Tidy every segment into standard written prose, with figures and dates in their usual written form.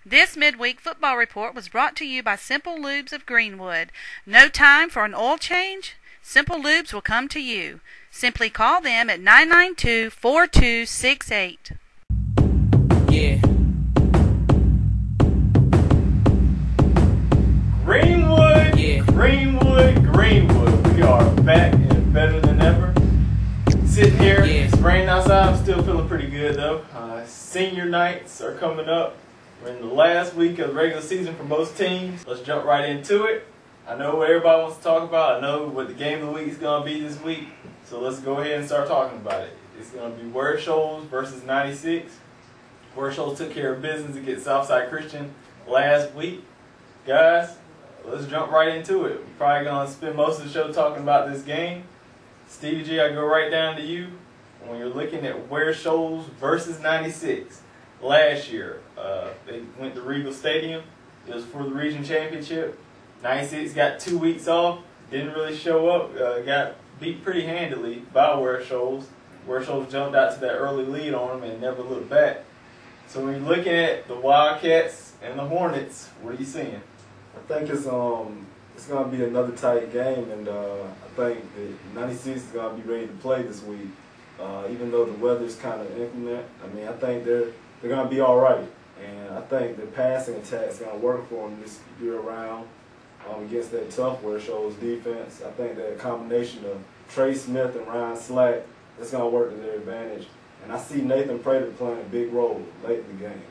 This midweek football report was brought to you by Simple Lubes of Greenwood. No time for an oil change? Simple Lubes will come to you. Simply call them at 992-4268. Yeah. Greenwood, Yeah. Greenwood, Greenwood. We are back and better than ever. Sitting here, Yeah. It's raining outside. I'm still feeling pretty good though. Senior nights are coming up. We're in the last week of the regular season for most teams. Let's jump right into it. I know what everybody wants to talk about. I know what the game of the week is going to be this week. So let's go ahead and start talking about it. It's going to be Ware Shoals versus 96. Ware Shoals took care of business against Southside Christian last week. Guys, let's jump right into it. We're probably going to spend most of the show talking about this game. Stevie G, I go right down to you. When you're looking at Ware Shoals versus 96 last year, they went to Regal Stadium. It was for the region championship. 96 got 2 weeks off, didn't really show up, got beat pretty handily by Ware Shoals. Ware Shoals jumped out to that early lead on them and never looked back. So when you're looking at the Wildcats and the Hornets, what are you seeing? I think it's going to be another tight game, and I think that 96 is going to be ready to play this week. Even though the weather's kind of inclement, I mean, I think they're going to be all right. And I think the passing attack is going to work for them this year round against that tough Ware Shoals defense. I think that combination of Trey Smith and Ryan Slack, that's going to work to their advantage. And I see Nathan Prater playing a big role late in the game.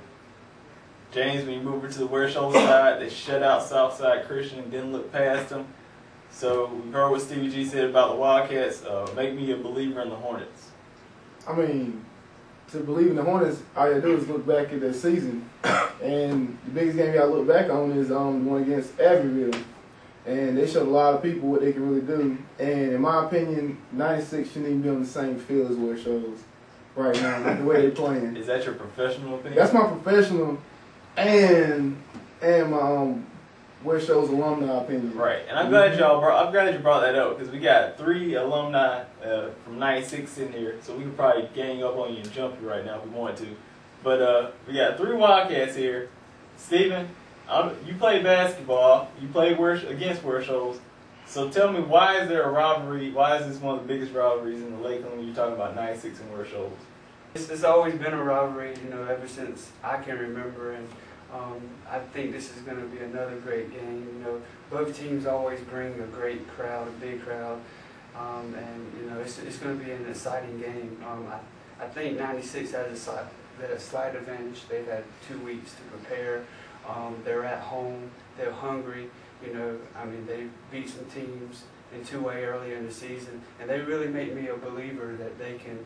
James, when you move over to the Ware Shoals side, they shut out Southside Christian, didn't look past them. So we heard what Stevie G said about the Wildcats. Make me a believer in the Hornets. I mean, to believe in the Hornets, all you do is look back at their season. And the biggest game you got to look back on is the one against Abbeville. And they showed a lot of people what they can really do. And in my opinion, 96 shouldn't even be on the same field as Ware Shoals right now, the way they're playing. Is that your professional opinion? That's my professional and my Ware Shoals alumni opinion. Right, and I'm glad you brought that up, because we got 3 alumni from 96 in here, so we could probably gang up on you and jump you right now if we wanted to. But we got 3 Wildcats here. Steven, you play basketball. You played against Ware Shoals. So tell me, why is there a rivalry? Why is this one of the biggest rivalries in the Lakeland when you're talking about 96 and Ware Shoals? It's always been a rivalry, ever since I can remember, and I think this is going to be another great game. Both teams always bring a great crowd, a big crowd, and it's going to be an exciting game. I think 96 has a slight advantage. They've had 2 weeks to prepare. They're at home. They're hungry. They beat some teams in 2A earlier in the season, and they really make me a believer that they can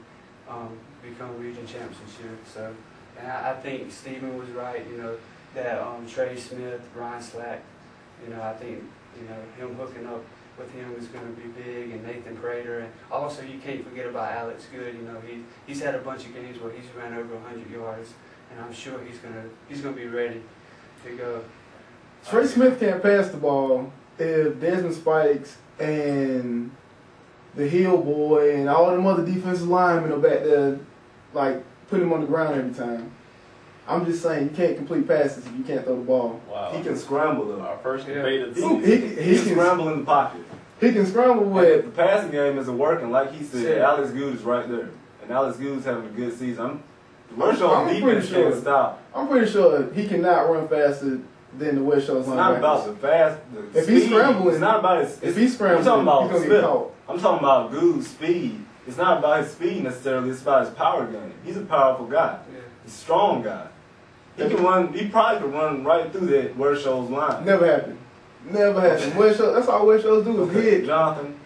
become region champs this year. So, and I think Stephen was right. That Trey Smith, Ryan Slack. I think him hooking up with him is going to be big, and Nathan Prater, and also you can't forget about Alex Good. He's had a bunch of games where he's ran over 100 yards, and I'm sure he's gonna be ready to go. Trey Smith can't pass the ball if Desmond Spikes and the Hill boy and all them other defensive linemen are back there, like, put him on the ground every time. I'm just saying, you can't complete passes if you can't throw the ball. Wow. He can scramble though. Our first debate of the He season. can scramble in the pocket. He can scramble But with. the passing game isn't working, like he said. Yeah. Alex Good is right there, and Alex Good's having a good season. The Ware I'm Shoals pretty defense sure. can't stop. I'm pretty sure he cannot run faster than the Ware Shoals It's not about linebackers. the fast. The If speed. he's scrambling, it's not about his. If he's scrambling, I'm talking about he's gonna Smith. get caught. I'm talking about Good's speed. It's not about his speed necessarily. It's about his power gun. He's a powerful guy. Yeah. He's a strong guy. He can run. He probably could run right through that Ware Shoals line. Never happened. Never happened. Ware Shoals, that's all Ware Shoals do is hit. Jonathan.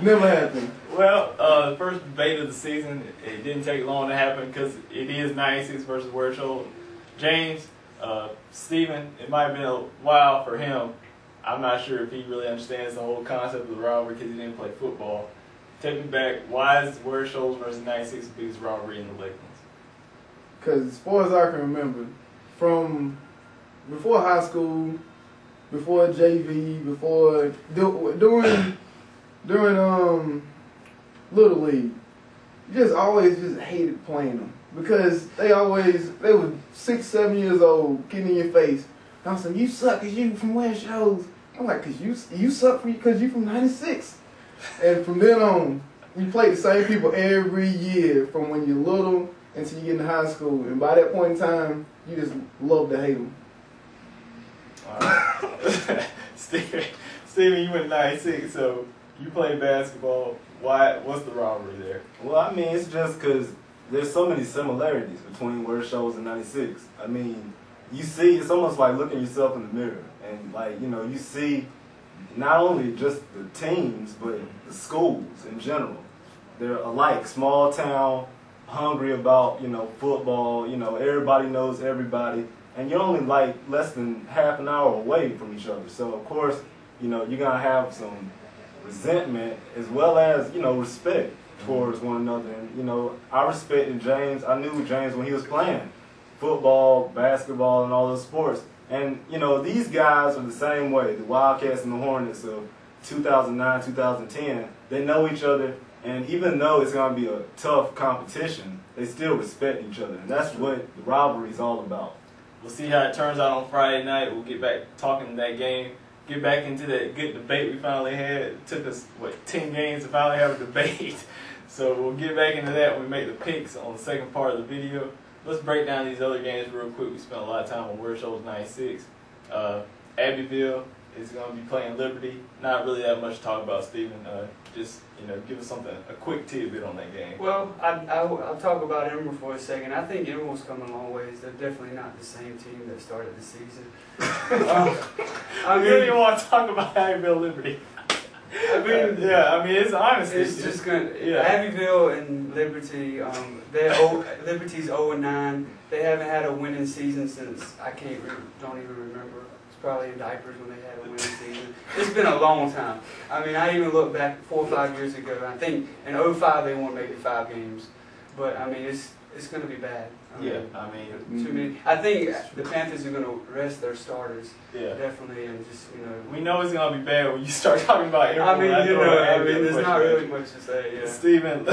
Never happened. Well, the first debate of the season, it didn't take long to happen because it is 96 versus Ware Shoals. James, Steven, it might have been a while for him. I'm not sure if he really understands the whole concept of the rivalry because he didn't play football. Take me back. Why is Ware Shoals versus 96 the biggest rivalry in the Lakelands? Because as far as I can remember, from before high school, before JV, during Little League, you just always just hated playing them. because they were 6, 7 years old, getting in your face. And I was like, you suck because you from Ware Shoals. I'm like, because you suck because you from 96. And from then on, we played the same people every year from when you're little until you get in high school. And by that point in time, you just love to hate them. Steven, you went 96, so you played basketball. What's the rivalry there? Well, I mean, it's just because there's so many similarities between Ware Shoals and 96. I mean, you see, it's almost like looking yourself in the mirror. And, like, you know, you see not only just the teams, but the schools in general. They're alike, small town, hungry about, you know, football. You know, everybody knows everybody. And you're only, like, less than half an hour away from each other. So, of course, you know, you're going to have some resentment as well as, you know, respect towards one another. And, you know, I respected James. I knew James when he was playing football, basketball, and all those sports. And, you know, these guys are the same way. The Wildcats and the Hornets of 2009, 2010, they know each other. And even though it's going to be a tough competition, they still respect each other. And that's what the rivalry is all about. We'll see how it turns out on Friday night. We'll get back talking that game. Get back into that good debate we finally had. It took us, 10 games to finally have a debate. So we'll get back into that when we make the picks on the second part of the video. Let's break down these other games real quick. We spent a lot of time on Ware Shoals 96. Abbeville is going to be playing Liberty. Not really that much to talk about, Stephen. Just, you know, give us something, a quick tidbit on that game. Well, I'll talk about Emerald for a second. I think Emerald's come a long ways. They're definitely not the same team that started the season. I really want to talk about Abbeville Liberty. I mean, it's honest. It's just good. Yeah. Abbeville and Liberty, Liberty's 0-9. They haven't had a winning season since don't even remember. It's probably in diapers when they had a winning season. It's been a long time. I mean, I even look back 4 or 5 years ago. I think in 05 they won maybe 5 games, but I mean it's going to be bad. Too many. I think the Panthers are going to rest their starters. Yeah, definitely, and just we know it's going to be bad when you start talking about Emerald. There's not really much to say. Yeah. Steven,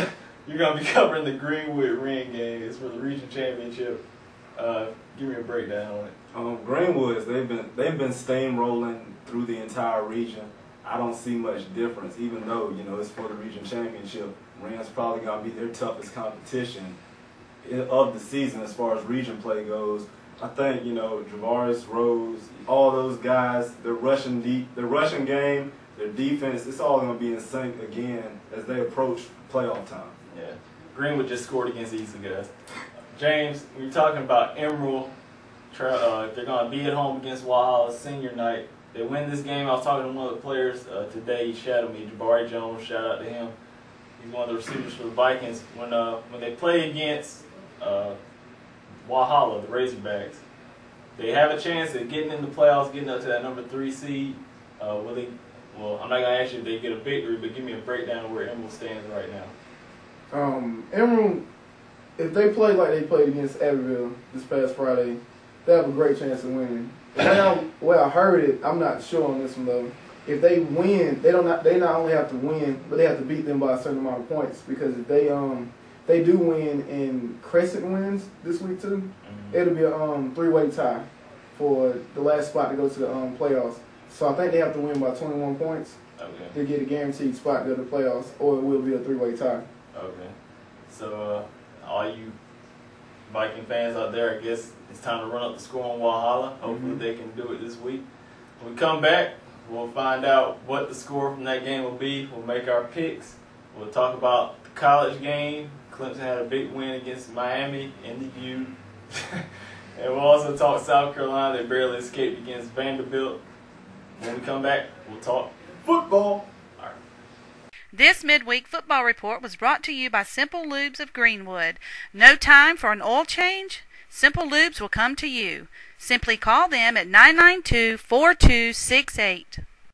you're going to be covering the Greenwood Ring game. It's for the region championship. Give me a breakdown on it. Greenwoods, they've been steamrolling through the entire region. I don't see much difference, even though, you know, it's for the region championship. Ring's probably going to be their toughest competition of the season as far as region play goes. I think, you know, Javaris, Rose, all those guys, their rushing game, their defense, it's all going to be in sync again as they approach playoff time. Yeah. Greenwood just scored against Easton, guys. James, when you're talking about Emerald, if they're going to be at home against Walhalla senior night, they win this game. I was talking to one of the players today. He shadowed me, Jabari Jones. Shout out to him. He's one of the receivers for the Vikings. When they play against Walhalla, the Razorbacks, they have a chance at getting in the playoffs, getting up to that number 3 seed. I'm not going to ask you if they get a victory, but give me a breakdown of where Emerald stands right now. Emerald, if they play like they played against Abbeville this past Friday, they have a great chance of winning. Well, I heard it. I'm not sure on this one though. If they win, they not only have to win, but they have to beat them by a certain amount of points. Because if they do win and Crescent wins this week too, it'll be a 3-way tie for the last spot to go to the playoffs. So I think they have to win by 21 points to get a guaranteed spot to go to the playoffs, or it will be a 3-way tie. Okay. So all you Viking fans out there, I guess it's time to run up the score on Walhalla. Hopefully they can do it this week. When we come back, we'll find out what the score from that game will be. We'll make our picks. We'll talk about the college game. Clemson had a big win against Miami in the U. And we'll also talk South Carolina. They barely escaped against Vanderbilt. When we come back, we'll talk football. All right. This midweek football report was brought to you by Simple Lubes of Greenwood. No time for an oil change? Simple Lubes will come to you. Simply call them at 992-4268.